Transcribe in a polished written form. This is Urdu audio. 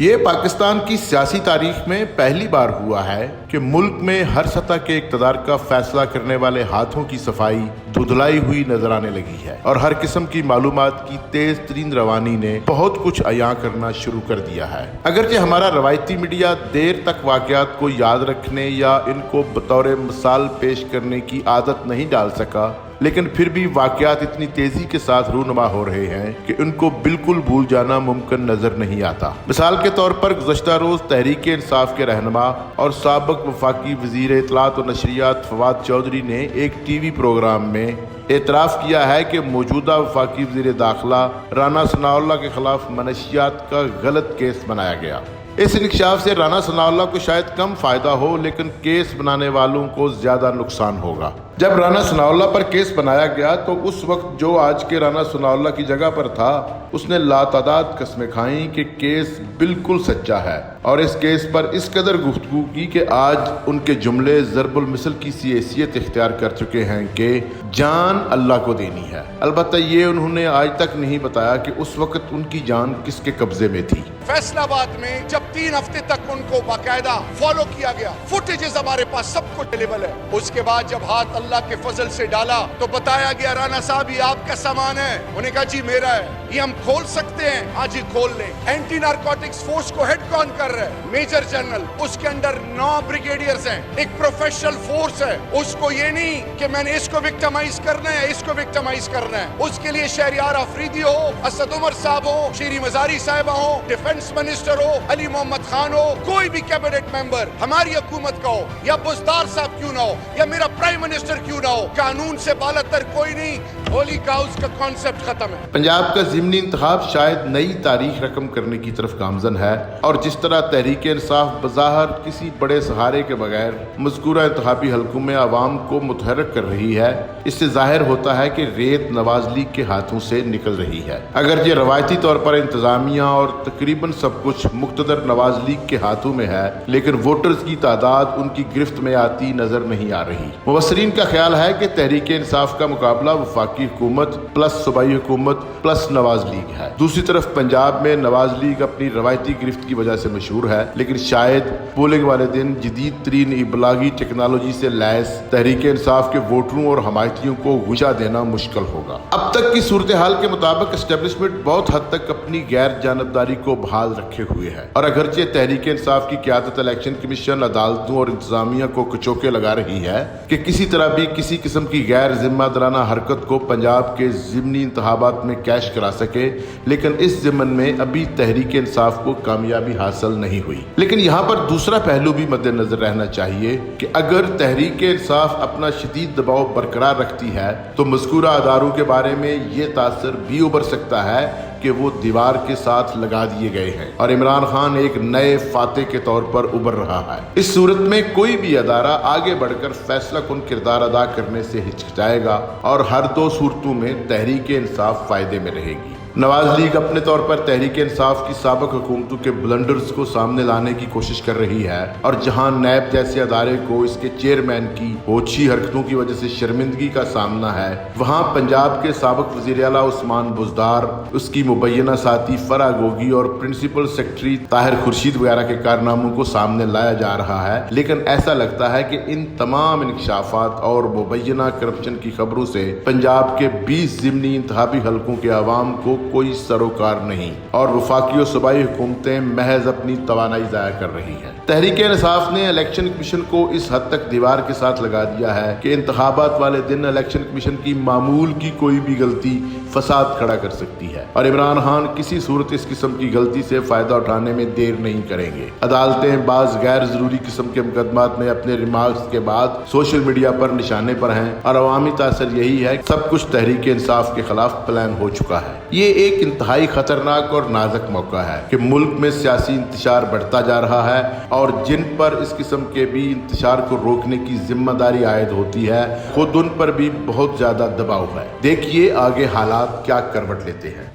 یہ پاکستان کی سیاسی تاریخ میں پہلی بار ہوا ہے کہ ملک میں ہر سطح کے اقتدار کا فیصلہ کرنے والے ہاتھوں کی صفائی دھندلائی ہوئی نظر آنے لگی ہے اور ہر قسم کی معلومات کی تیز ترین روانی نے بہت کچھ عیاں کرنا شروع کر دیا ہے۔ اگرچہ ہمارا روایتی میڈیا دیر تک واقعات کو یاد رکھنے یا ان کو بطور مثال پیش کرنے کی عادت نہیں ڈال سکا، لیکن پھر بھی واقعات اتنی تیزی کے ساتھ رونما ہو رہے ہیں کہ ان کو بالکل بھول جانا ممکن نظر نہیں آتا۔ مثال کے طور پر گزشتہ روز تحریک انصاف کے رہنما اور سابق وفاقی وزیر اطلاعات و نشریات فواد چودھری نے ایک ٹی وی پروگرام میں اعتراف کیا ہے کہ موجودہ وفاقی وزیر داخلہ رانا ثناءاللہ کے خلاف منشیات کا غلط کیس بنایا گیا۔ اس انکشاف سے رانا ثناءاللہ کو شاید کم فائدہ ہو، لیکن کیس بنانے والوں کو زیادہ نقصان ہوگا۔ جب رانا ثناءاللہ پر کیس بنایا گیا تو اس وقت جو آج کے رانا ثناءاللہ کی جگہ پر تھا، اس نے لاتعداد قسمیں کھائیں کہ کیس بالکل سچا ہے، اور اس کیس پر اس قدر گفتگو کی کہ آج ان کے جملے ضرب المثل کی سی حیثیت اختیار کر چکے ہیں کہ جان اللہ کو دینی ہے۔ البتہ یہ انہوں نے آج تک نہیں بتایا کہ اس وقت ان کی جان کس کے قبضے میں تھی۔ فیصل آباد میں جب 3 ہفتے تک ان کو باقاعدہ فالو کیا گیا، فوٹیجز ہمارے پاس سب کچھ اویلیبل ہے۔ اس کے بعد جب ہاتھ اللہ کے فضل سے ڈالا تو بتایا گیا رانا صاحب یہ آپ کا سامان ہے۔ انہوں نے کہا جی میرا ہے، یہ ہم کھول سکتے ہیں، آج ہی کھول لیں۔ اینٹی نارکوٹکس فورس کو ہیڈ کون کر رہا ہے؟ میجر جنرل، اس کے اندر 9 بریگیڈیئرز ہیں، ایک پروفیشنل فورس ہے۔ اس کو یہ نہیں کہ میں نے اس کو وکٹمائز کرنا ہے، اس کو وکٹمائز کرنا ہے۔ اس کے لیے شہریار آفریدی ہو، اسد عمر صاحب ہو، شیری مزاری صاحبہ ہو، ڈیفنس منسٹر ہو، علی محمد خان ہو، کوئی بھی کیبنٹ ممبر ہماری حکومت کا ہو، یا بزدار صاحب کیوں نہ ہو، یا میرا پرائم منسٹر کیوں نہ ہو، قانون سے بالاتر کوئی نہیں۔ ہولی کاؤز کا کانسیپٹ ختم ہے۔ پنجاب کا ضمنی انتخاب شاید نئی تاریخ رقم کرنے کی طرف گامزن ہے، اور جس طرح تحریک انصاف بظاہر کسی بڑے سہارے کے بغیر مذکورہ انتخابی حلقوں میں عوام کو متحرک کر رہی ہے، اس سے ظاہر ہوتا ہے کہ ریت نواز لیگ کے ہاتھوں سے نکل رہی ہے۔ اگرچہ روایتی طور پر انتظامیہ اور تقریباً سب کچھ مقتدر نواز لیگ کے ہاتھوں میں ہے، لیکن ووٹرز کی تعداد ان کی گرفت میں آتی نظر نہیں آ رہی۔ مبصرین کا خیال ہے کہ تحریک انصاف کا مقابلہ وفاقی حکومت پلس صوبائی حکومت پلس نواز لیگ ہے۔ دوسری طرف پنجاب میں نواز لیگ اپنی روایتی گرفت کی وجہ سے مشہور ہے، لیکن شاید پولنگ والے دن جدید ترین ابلاغی ٹیکنالوجی سے لیس تحریک انصاف کے ووٹروں اور حمایتیوں کو گھچا دینا مشکل ہوگا۔ اب تک کی صورتحال کے مطابق اسٹیبلشمنٹ بہت حد تک اپنی غیر جانبداری کو بحال رکھے ہوئے ہے، اور اگرچہ تحریک انصاف کی قیادت الیکشن کمیشن عدالتوں اور انتظامیہ کو کچوکے لگا رہی ہے کہ کسی طرح بھی کسی قسم کی غیر ذمہ دارانہ حرکت کو پنجاب کے ضمنی انتخابات میں کیش کرا سکے، لیکن اس ضمن میں ابھی تحریک انصاف کو کامیابی حاصل نہیں ہوئی۔ لیکن یہاں پر دوسرا پہلو بھی مد نظر رہنا چاہیے کہ اگر تحریک انصاف اپنا شدید دباؤ برقرار رکھتی ہے تو مذکورہ اداروں کے بارے میں یہ تاثر بھی ابھر سکتا ہے کہ وہ دیوار کے ساتھ لگا دیے گئے ہیں اور عمران خان ایک نئے فاتح کے طور پر ابھر رہا ہے۔ اس صورت میں کوئی بھی ادارہ آگے بڑھ کر فیصلہ کن کردار ادا کرنے سے ہچکچائے گا، اور ہر 2 صورتوں میں تحریک انصاف فائدے میں رہے گی۔ نواز لیگ اپنے طور پر تحریک انصاف کی سابق حکومتوں کے بلنڈرز کو سامنے لانے کی کوشش کر رہی ہے، اور جہاں نیب جیسے ادارے کو اس کے چیئرمین کی اوچھی حرکتوں کی وجہ سے شرمندگی کا سامنا ہے، وہاں پنجاب کے سابق وزیر اعلیٰ عثمان بزدار، اس کی مبینہ ساتھی فرح گوگی اور پرنسپل سیکرٹری طاہر خورشید وغیرہ کے کارناموں کو سامنے لایا جا رہا ہے۔ لیکن ایسا لگتا ہے کہ ان تمام انکشافات اور مبینہ کرپشن کی خبروں سے پنجاب کے 20 ضمنی انتخابی حلقوں کے عوام کو کوئی سروکار نہیں، اور وفاقی و صوبائی حکومتیں محض اپنی توانائی ضائع کر رہی ہیں۔ تحریک انصاف نے الیکشن کمیشن کو اس حد تک دیوار کے ساتھ لگا دیا ہے کہ انتخابات والے دن الیکشن کمیشن کی معمول کی کوئی بھی غلطی فساد کھڑا کر سکتی ہے، اور عمران خان کسی صورت اس قسم کی غلطی سے فائدہ اٹھانے میں دیر نہیں کریں گے۔ عدالتیں بعض غیر ضروری قسم کے مقدمات میں اپنے ریمارکس کے بعد سوشل میڈیا پر نشانے پر ہیں، اور عوامی تاثر یہی ہے کہ سب کچھ تحریک انصاف کے خلاف پلان ہو چکا ہے۔ یہ ایک انتہائی خطرناک اور نازک موقع ہے کہ ملک میں سیاسی انتشار بڑھتا جا رہا ہے، اور جن پر اس قسم کے بھی انتشار کو روکنے کی ذمہ داری عائد ہوتی ہے، خود ان پر بھی بہت زیادہ دباؤ ہے۔ دیکھیے آگے حالات کیا کروٹ لیتے ہیں۔